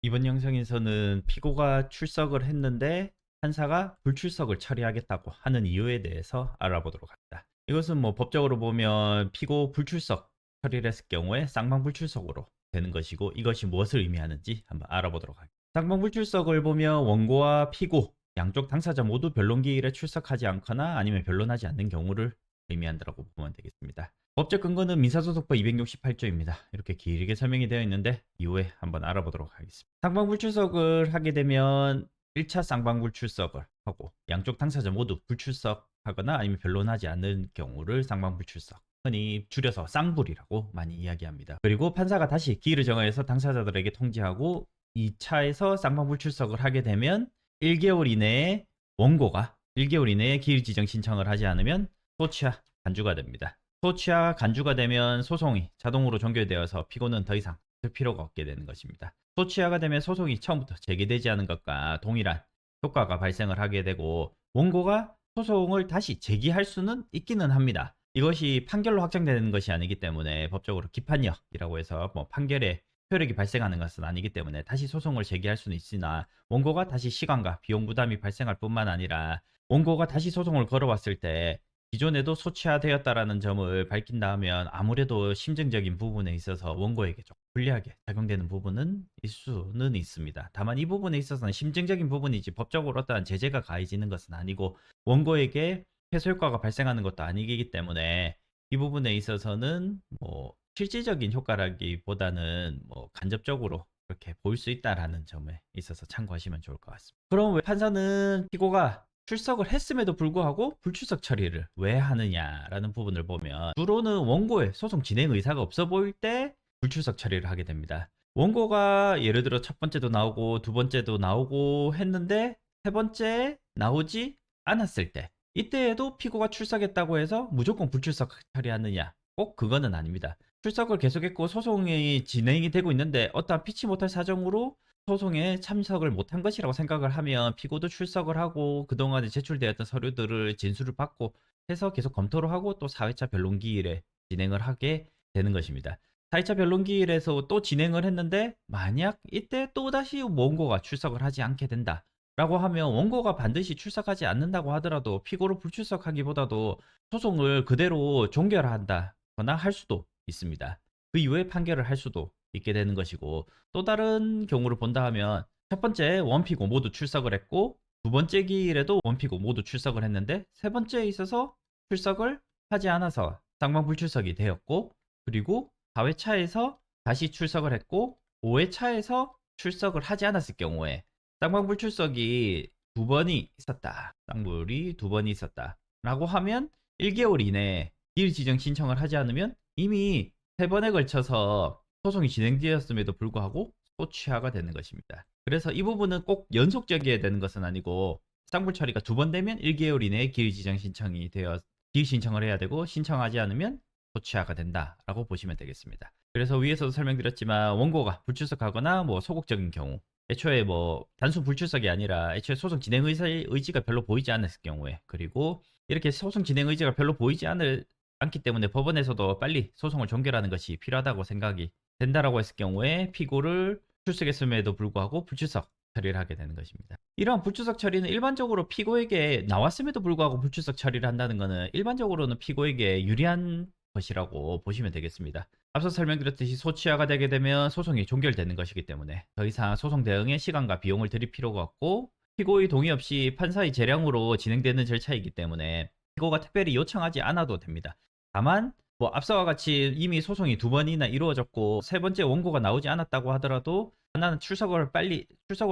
이번 영상에서는 피고가 출석을 했는데 판사가 불출석을 처리하겠다고 하는 이유에 대해서 알아보도록 합니다. 이것은 뭐 법적으로 보면 피고 불출석 처리를 했을 경우에 쌍방불출석으로 되는 것이고, 이것이 무엇을 의미하는지 한번 알아보도록 하겠습니다. 쌍방불출석을 보면 원고와 피고 양쪽 당사자 모두 변론기일에 출석하지 않거나 아니면 변론하지 않는 경우를 의미한다고 보면 되겠습니다. 법적 근거는 민사소송법 268조입니다. 이렇게 길게 설명이 되어 있는데 이후에 한번 알아보도록 하겠습니다. 쌍방불출석을 하게 되면 1차 쌍방불출석을 하고 양쪽 당사자 모두 불출석하거나 아니면 변론하지 않는 경우를 쌍방불출석, 흔히 줄여서 쌍불이라고 많이 이야기합니다. 그리고 판사가 다시 기일을 정하여서 당사자들에게 통지하고 2차에서 쌍방불출석을 하게 되면 1개월 이내에 원고가 1개월 이내에 기일 지정 신청을 하지 않으면 소취하 간주가 됩니다. 소취하 간주가 되면 소송이 자동으로 종결되어서 피고는 더 이상 할 필요가 없게 되는 것입니다. 소취하가 되면 소송이 처음부터 제기되지 않은 것과 동일한 효과가 발생을 하게 되고, 원고가 소송을 다시 제기할 수는 있기는 합니다. 이것이 판결로 확정되는 것이 아니기 때문에 법적으로 기판력이라고 해서 뭐 판결에 효력이 발생하는 것은 아니기 때문에 다시 소송을 제기할 수는 있으나, 원고가 다시 시간과 비용 부담이 발생할 뿐만 아니라 원고가 다시 소송을 걸어왔을 때 기존에도 소취하되었다라는 점을 밝힌다면 아무래도 심증적인 부분에 있어서 원고에게 좀 불리하게 작용되는 부분은 있을 수는 있습니다. 다만 이 부분에 있어서는 심증적인 부분이지 법적으로 어떠한 제재가 가해지는 것은 아니고 원고에게 해소 효과가 발생하는 것도 아니기 때문에 이 부분에 있어서는 뭐 실질적인 효과라기보다는 뭐 간접적으로 그렇게 보일 수 있다라는 점에 있어서 참고하시면 좋을 것 같습니다. 그럼 왜 판사는 피고가 출석을 했음에도 불구하고 불출석 처리를 왜 하느냐라는 부분을 보면, 주로는 원고의 소송 진행 의사가 없어 보일 때 불출석 처리를 하게 됩니다. 원고가 예를 들어 첫 번째도 나오고 두 번째도 나오고 했는데 세 번째 나오지 않았을 때, 이때에도 피고가 출석했다고 해서 무조건 불출석 처리하느냐, 꼭 그거는 아닙니다. 출석을 계속했고 소송이 진행이 되고 있는데 어떠한 피치 못할 사정으로 소송에 참석을 못한 것이라고 생각을 하면 피고도 출석을 하고 그동안에 제출되었던 서류들을 진술을 받고 해서 계속 검토를 하고 또 4회차 변론기일에 진행을 하게 되는 것입니다. 4회차 변론기일에서 또 진행을 했는데 만약 이때 또다시 원고가 출석을 하지 않게 된다 라고 하면, 원고가 반드시 출석하지 않는다고 하더라도 피고로 불출석하기보다도 소송을 그대로 종결한다거나 할 수도 있습니다. 그 이후에 판결을 할 수도 있게 되는 것이고, 또 다른 경우를 본다 하면 첫 번째 원피고 모두 출석을 했고 두 번째 기일에도 원피고 모두 출석을 했는데 세 번째에 있어서 출석을 하지 않아서 쌍방불출석이 되었고, 그리고 4회차에서 다시 출석을 했고 5회차에서 출석을 하지 않았을 경우에 쌍방불출석이 두 번이 있었다, 쌍불이 두 번이 있었다 라고 하면 1개월 이내에 기일 지정 신청을 하지 않으면 이미 세 번에 걸쳐서 소송이 진행되었음에도 불구하고 소취하가 되는 것입니다. 그래서 이 부분은 꼭 연속적이어야 되는 것은 아니고, 쌍불 처리가 두 번 되면 1개월 이내에 기일 지정 신청이 되어 기일 신청을 해야 되고, 신청하지 않으면 소취하가 된다라고 보시면 되겠습니다. 그래서 위에서도 설명드렸지만 원고가 불출석하거나 뭐 소극적인 경우, 애초에 뭐 단순 불출석이 아니라 애초에 소송 진행 의지가 별로 보이지 않았을 경우에, 그리고 이렇게 소송 진행 의지가 별로 보이지 않기 때문에 법원에서도 빨리 소송을 종결하는 것이 필요하다고 생각이 된다라고 했을 경우에 피고를 출석했음에도 불구하고 불출석 처리를 하게 되는 것입니다. 이러한 불출석 처리는 일반적으로 피고에게 나왔음에도 불구하고 불출석 처리를 한다는 것은 일반적으로는 피고에게 유리한 것이라고 보시면 되겠습니다. 앞서 설명드렸듯이 소취하가 되게 되면 소송이 종결되는 것이기 때문에 더 이상 소송 대응에 시간과 비용을 들일 필요가 없고, 피고의 동의 없이 판사의 재량으로 진행되는 절차이기 때문에 피고가 특별히 요청하지 않아도 됩니다. 다만 뭐 앞서와 같이 이미 소송이 두 번이나 이루어졌고 세 번째 원고가 나오지 않았다고 하더라도 나는 출석으로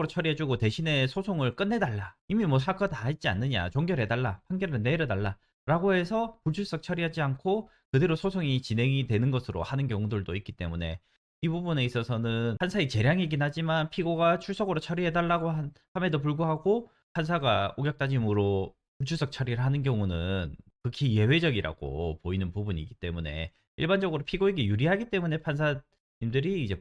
처리해주고 대신에 소송을 끝내달라, 이미 뭐 할 거 다 했지 않느냐, 종결해달라, 판결을 내려달라 라고 해서 불출석 처리하지 않고 그대로 소송이 진행이 되는 것으로 하는 경우들도 있기 때문에, 이 부분에 있어서는 판사의 재량이긴 하지만 피고가 출석으로 처리해달라고 함에도 불구하고 판사가 오격다짐으로 불출석 처리를 하는 경우는 극히 예외적이라고 보이는 부분이기 때문에, 일반적으로 피고에게 유리하기 때문에 판사님들이 이제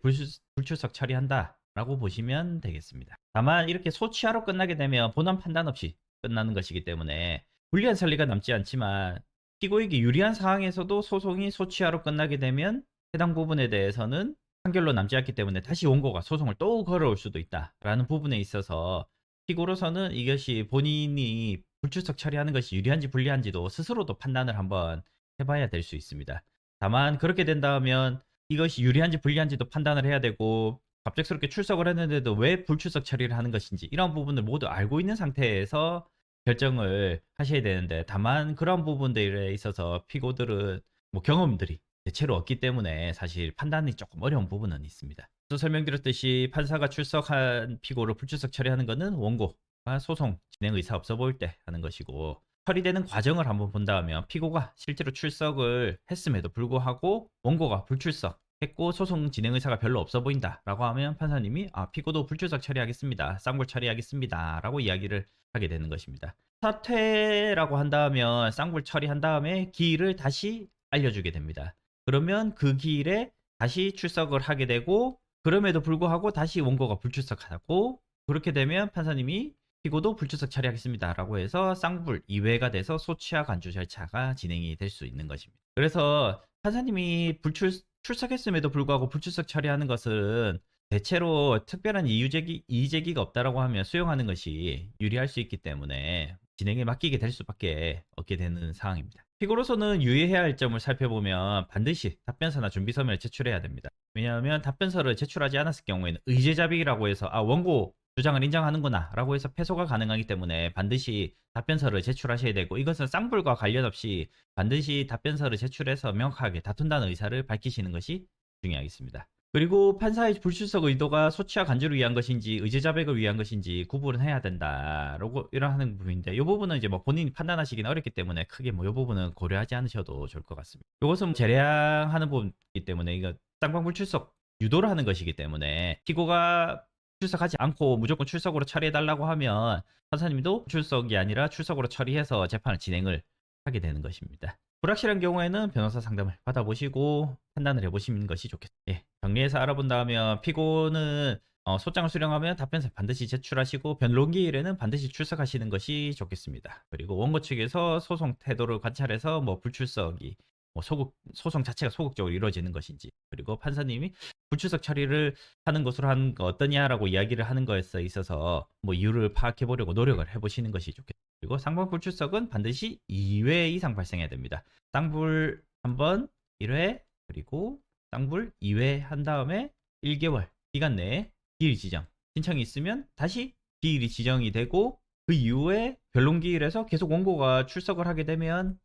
불출석 처리한다라고 보시면 되겠습니다. 다만 이렇게 소취하로 끝나게 되면 본안 판단 없이 끝나는 것이기 때문에 불리한 선리가 남지 않지만, 피고에게 유리한 상황에서도 소송이 소취하로 끝나게 되면 해당 부분에 대해서는 판결로 남지 않기 때문에 다시 원고가 소송을 또 걸어올 수도 있다라는 부분에 있어서 피고로서는 이것이 본인이 불출석 처리하는 것이 유리한지 불리한지도 스스로도 판단을 한번 해봐야 될 수 있습니다. 다만 그렇게 된다면 이것이 유리한지 불리한지도 판단을 해야 되고 갑작스럽게 출석을 했는데도 왜 불출석 처리를 하는 것인지 이런 부분을 모두 알고 있는 상태에서 결정을 하셔야 되는데 다만 그런 부분들에 있어서 피고들은 뭐 경험들이 대체로 없기 때문에 사실 판단이 조금 어려운 부분은 있습니다. 또 설명드렸듯이 판사가 출석한 피고를 불출석 처리하는 것은 원고가 소송 진행 의사 없어 보일 때 하는 것이고 처리되는 과정을 한번 본다면 피고가 실제로 출석을 했음에도 불구하고 원고가 불출석 했고 소송 진행 의사가 별로 없어 보인다라고 하면 판사님이 피고도 불출석 처리하겠습니다. 쌍불 처리하겠습니다라고 이야기를 하게 되는 것입니다. 사퇴라고 한다면 쌍불 처리한 다음에 기일을 다시 알려주게 됩니다. 그러면 그 기일에 다시 출석을 하게 되고 그럼에도 불구하고 다시 원고가 불출석하고 그렇게 되면 판사님이 피고도 불출석 처리하겠습니다 라고 해서 쌍불 2회가 돼서 소취와 간주 절차가 진행이 될 수 있는 것입니다. 그래서 판사님이 출석했음에도 불구하고 불출석 처리하는 것은 대체로 특별한 이의제기가 없다라고 하면 수용하는 것이 유리할 수 있기 때문에 진행에 맡기게 될 수밖에 없게 되는 상황입니다. 피고로서는 유의해야 할 점을 살펴보면 반드시 답변서나 준비서면을 제출해야 됩니다. 왜냐하면 답변서를 제출하지 않았을 경우에는 의제자백이라고 해서 원고 주장을 인정하는구나 라고 해서 패소가 가능하기 때문에 반드시 답변서를 제출하셔야 되고 이것은 쌍불과 관련 없이 반드시 답변서를 제출해서 명확하게 다툰다는 의사를 밝히시는 것이 중요하겠습니다. 그리고 판사의 불출석 의도가 소치와 간주를 위한 것인지 의제자백을 위한 것인지 구분을 해야 된다라고 이러하는 부분인데 이 부분은 이제 뭐 본인이 판단하시기는 어렵기 때문에 크게 뭐 이 부분은 고려하지 않으셔도 좋을 것 같습니다. 이것은 재량하는 부분이기 때문에 이거 쌍방 불출석 유도를 하는 것이기 때문에 피고가 출석하지 않고 무조건 출석으로 처리해달라고 하면 판사님도 출석이 아니라 출석으로 처리해서 재판을 진행을 하게 되는 것입니다. 불확실한 경우에는 변호사 상담을 받아보시고 판단을 해보시는 것이 좋겠습니다. 예, 정리해서 알아본다면 피고는 소장을 수령하면 답변서 반드시 제출하시고 변론기일에는 반드시 출석하시는 것이 좋겠습니다. 그리고 원고 측에서 소송 태도를 관찰해서 뭐 불출석이 뭐 소송 자체가 소극적으로 이루어지는 것인지 그리고 판사님이 불출석 처리를 하는 것으로 하는 거 어떠냐라고 이야기를 하는 것에 있어서 뭐 이유를 파악해 보려고 노력을 해보시는 것이 좋겠습니다. 그리고 쌍방 불출석은 반드시 2회 이상 발생해야 됩니다. 쌍불 1번 1회 그리고 쌍불 2회 한 다음에 1개월 기간 내에 기일 지정 신청이 있으면 다시 기일이 지정이 되고 그 이후에 변론기일에서 계속 원고가 출석을 하게 되면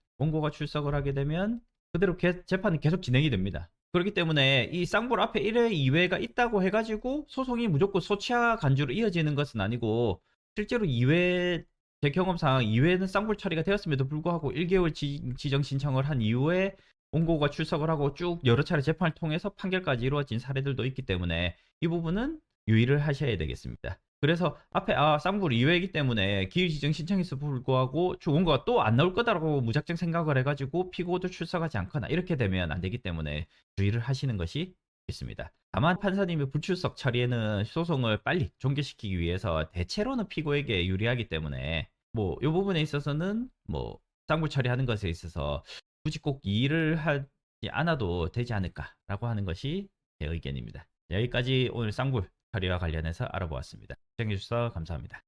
그대로 재판은 계속 진행이 됩니다. 그렇기 때문에 이 쌍불 앞에 1회, 2회가 있다고 해가지고 소송이 무조건 소치와 간주로 이어지는 것은 아니고 실제로 2회 제 경험상 2회는 쌍불 처리가 되었음에도 불구하고 1개월 지정 신청을 한 이후에 원고가 출석을 하고 쭉 여러 차례 재판을 통해서 판결까지 이루어진 사례들도 있기 때문에 이 부분은 유의를 하셔야 되겠습니다. 그래서 앞에 쌍불 2회이기 때문에 기일 지정 신청에서 불구하고 원고가 또 안 나올 거다라고 무작정 생각을 해가지고 피고도 출석하지 않거나 이렇게 되면 안 되기 때문에 주의를 하시는 것이 좋습니다. 다만 판사님의 불출석 처리에는 소송을 빨리 종결시키기 위해서 대체로는 피고에게 유리하기 때문에 뭐 이 부분에 있어서는 뭐 쌍불 처리하는 것에 있어서 굳이 꼭 이 일을 하지 않아도 되지 않을까라고 하는 것이 제 의견입니다. 여기까지 오늘 쌍불 처리와 관련해서 알아보았습니다. 시청해주셔서 감사합니다.